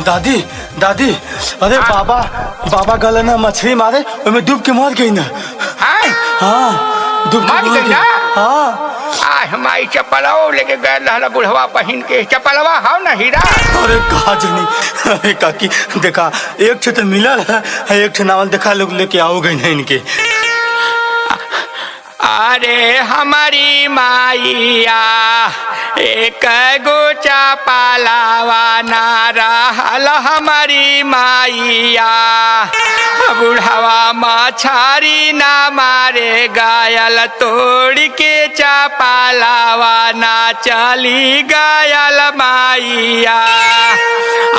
दादी दादी अरे बाबा बाबा गले ना मछली मारे मैं डूब के मर गई ना। हाँ डूब मर गई ना। हाँ हमारी चप्पलों लेके गए रहला बुढ़वा पहन के चप्पलवा हो ना हीरा। अरे कहा जनी अरे काकी देखा एक ठे तो मिला है एक ठे नावल देखा लोग लेके आओ गई ना इनके। अरे हमारी माइया एक गो चपलवा ना रहल हमारी माइया बुढ़वा मछरी ना मारे गायल तोड़ के चपलवा ना चली गायल माइया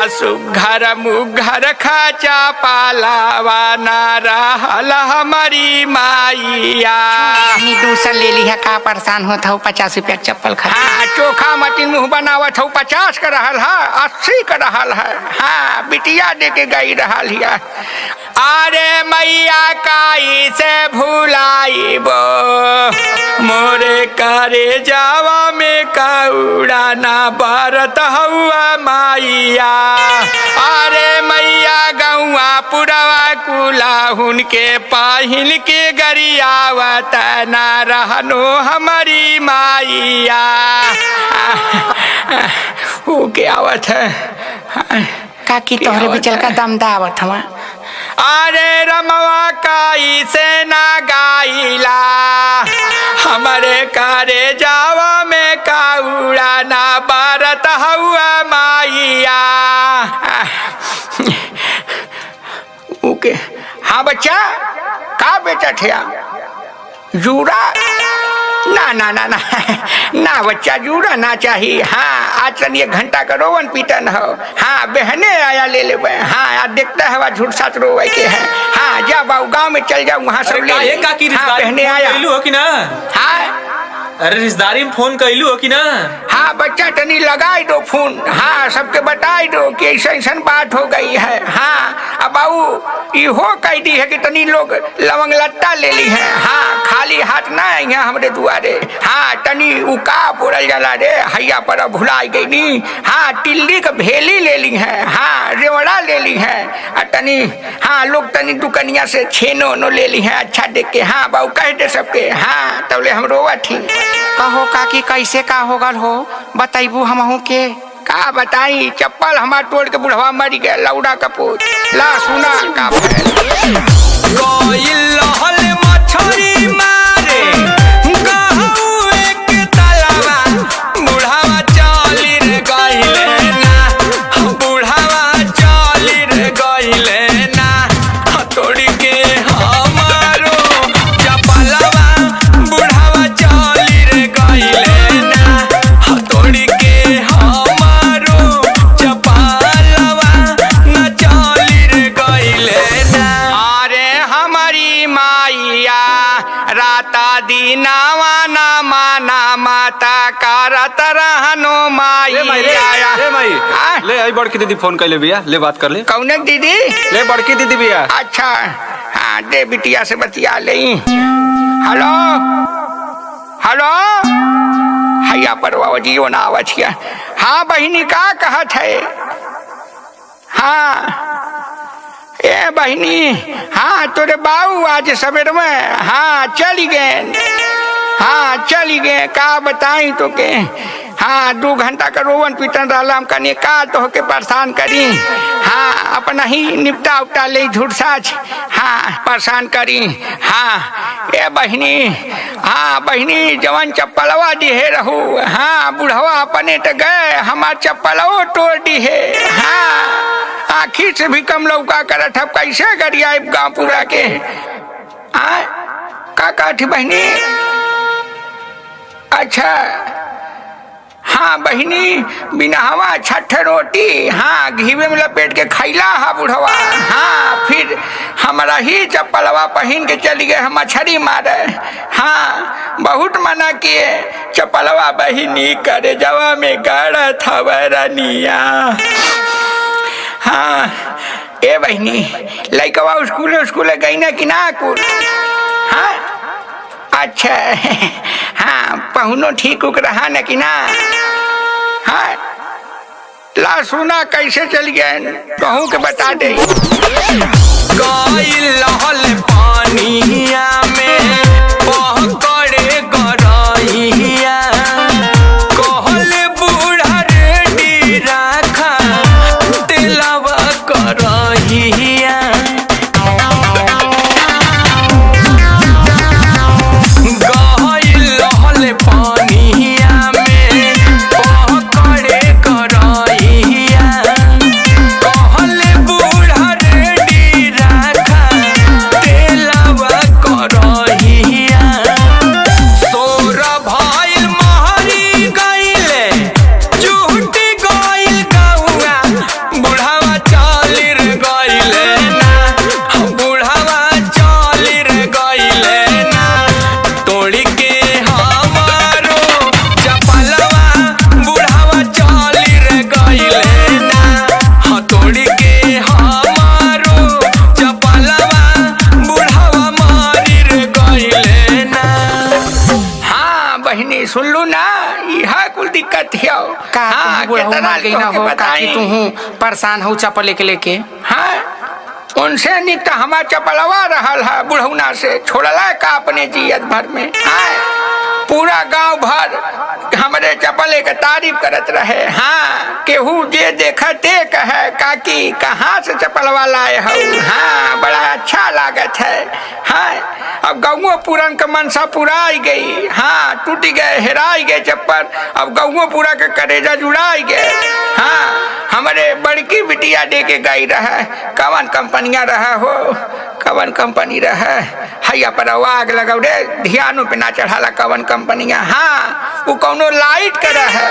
सुघर मुघर खचा पालावा ना रहल हमारी माइया। दूसर ले ली है का परेशान होता हूँ 50 रुपया चप्पल खा। हाँ चोखा मटी मुँह बनावत हूँ 50 का रहल है 80 का रहल है। हाँ बिटिया दे के गई रहल है। अरे मैया काई से भुलाइबो मोरे करे जावा में कौड़ा ना बरत हुआ माइया। अरे मैया गौआ पुरवा कुलाहुन के पाहिल के गरियावत ना रहनो हमारी माइया। वो क्या आवत है काकी तोहरे बिचल का दम दावत हवा। अरे रमवा काई से ना गाइला हमारे कारे जावा में काउड़ा ना बरत हुआ माइया। ओके हाँ बच्चा का बेटा थे जूरा ना ना ना ना ना बच्चा जूरा ना चाहिए। हाँ आज तन 1 घंटा का रोवन पीटन हो। हाँ बहने आया ले ले। हाँ आज देखता है झूठ साथ रोवे के है। हाँ जा बाबू गांव में चल जाओ वहाँ सब ले। हाँ बहने आया हो कि ना। हाँ अरे रिश्तेदारी में फोन कैलू हो कि ना। हाँ बच्चा तनी लगाई दो फोन। हाँ सबके बताई दो कि ऐसा ऐसा बात हो गई है। हाँ अब बाबू इहो कह दी है कि तनी लोग लवंग लट्टा ले ली है। हाँ खाली हाथ ना आई है हमरे दुआरे। हाँ तनी उका बोल जाला रे हैया पर भुलाई गई नी। हाँ टिल्ली का भेली ले ली है। हाँ रेवड़ा ले ली है और तनी हाँ लोग तनी दुकनिया से छेनो नो ले ली है अच्छा देख के। हाँ बाबू कह दे सबके। हाँ तबले हम रोवा थी। कहो काकी कैसे का होगल हो बताइबू हमहू के। का बताई चप्पल हमार तोड़ के बुढ़वा मर गया लौड़ा कपूर। ला सुना का मछरी मारे गहू एक तलवा बुढ़वा चली रे गइले ना। बुढ़वा चली रे गइले ना तोड़ के हमारो चप्पलवा बुढ़वा चली रे गइले ना तोड़ के हमारो चप्पलवा न चली रे गइले ना। अरे हमारी माइया राता दीनावा ना माना माता करत रहनो माइया। ले आई बड़की दीदी फोन कर ले भैया ले बात कर ले। कौन दीदी ले बड़की दीदी भैया। अच्छा हाँ दे बिटिया से बतिया ले। हेलो हेलो हैया परवा जियो ना आवत है। हाँ बहिनी का कहत है। हाँ ए बहिनी हाँ तोरे बाबू आज सवेर में हाँ चली गए। हाँ चली गए का बताई तो के। हाँ 2 घंटा का रोवन पीटन रहा कने का तो के परेशान करी। हाँ अपना ही निपटा उपटा ले झूठ साच। हाँ परेशान करी। हाँ ए बहिनी हाँ बहिनी जवान चप्पलवा दिहे रहू। हाँ बुढ़वा अपने तो गए हमार चप्पलवा तोड़ दी है। हाँ आखिर से भी कम लौका करत हब कैसे गरिया गाँव पूरा के। का थी बहिनी। अच्छा हाँ बहिनी बिना हवा 6 रोटी हाँ घीवे में लपेट के खैला हा बुढ़वा। हाँ फिर हमारा ही चप्पलवा पहन के चली गए हम मछली मारे। हाँ बहुत मना किए चप्पलवा बहिनी करे जवा में गाड़ा था वरनिया। हाँ ए बहिनी लइकवा स्कूल गई ना कि ना कुल। हाँ अच्छा हाँ पहुनो ठीक उक रहा न कि ना। हाँ ला सुना कैसे चल गए कहूँ के बता दे। गइल रहल पानिया में पकड़े गरइया कहल बूढ़ा रेडी राखा तेलवा करहिया गइल रहल पानिया में पकड़े गरइया कहल बूढ़ा रेडी राखा तेलवा करहिया सोर भइल महरी गइले चुहटी गइल गौआ बुढ़ावा चलिर गइले ना बुढ़ावा चलिर गइले ना तोड़ी के हमारो चपलवा बुढ़ावा चलिर गइले ना तोड़ी के हमारो चपलवा बुढ़ावा मारिर गइले ना। हाँ बहनी सुन लू ना यह कुल दिक्कत है। हाँ कितना गई ना हो का कि तू परेशान हो चप्पल लेके। हाँ उनसे नित हमार चपलवा रहल है बुढ़ौना से छोड़ला का अपने जियत भर में। हाँ पूरा गांव भर हमारे चपले के तारीफ करत रहे। हाँ केहू जे देखा ते कहे काकी कहाँ से चपलवा लाए हो। हाँ बड़ा अच्छा लागत है। हाँ अब गौवा पूरन का मनसा पुराई गई। हाँ टूट गए हेराई गए चप्पल। अब गौवा पूरा के करेजा जुड़ाई गए। हाँ हमारे बड़की बिटिया दे के गई रहा कवन कंपनिया रहा हो कवन कंपनी रहा हैया पर आग लगाओ रे ध्यान पे ना चढ़ाला कवन कंपनिया। हाँ वो कौनो लाइट का रहा।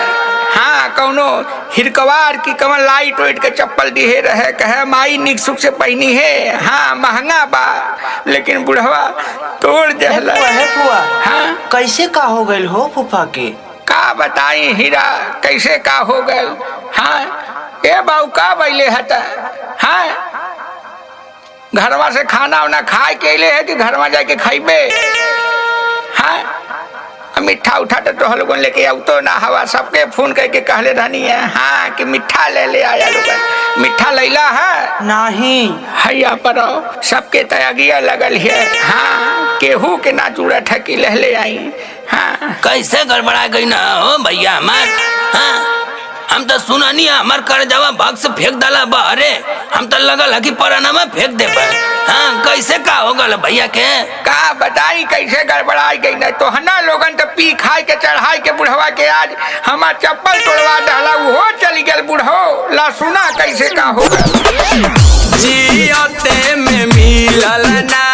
हाँ कौनो हिरकवार की कवन लाइट वाइट के चप्पल दिहे रहे कहे माई निक सुख से पहनी है। हाँ महंगा बा लेकिन बुढ़वा तोड़ देहला। फुआ हाँ कैसे का हो गइल हो फूफा के? का बताई हीरा कैसे का हो गए। हाँ ए बाबू का बैले हता। हाँ घरवा से खाना वाना खाए के ले है कि घर में जाके खाइबे। हाँ मिठा उठा तो लोगन लेके आऊ तो ना हवा सबके फोन करके कहले रहनी है। हाँ कि मिठा ले आया लोगन। मिठा लैला है नहीं हैया पर सबके तैयारियां लगल है। हाँ केहू के ना जुड़ा ठकी ले आई। हाँ कैसे गड़बड़ा गई ना हो भैया हमार। हाँ हम तो सुना नहीं हमार कर जावा भाग से फेंक डाला बाहरे। हम तो लगल है कि पराना में फेंक दे पाए। हाँ कैसे का हो गल भैया के? का बताई कैसे गड़बड़ाई गई ना तो हना लोगन तो पी खाई के चढ़ाई के बुढ़वा के आज हमार चप्पल तोड़वा डाला वो चली गल बुढ़ो। ला सुना कैसे का हो गल। जियते में मिलल ना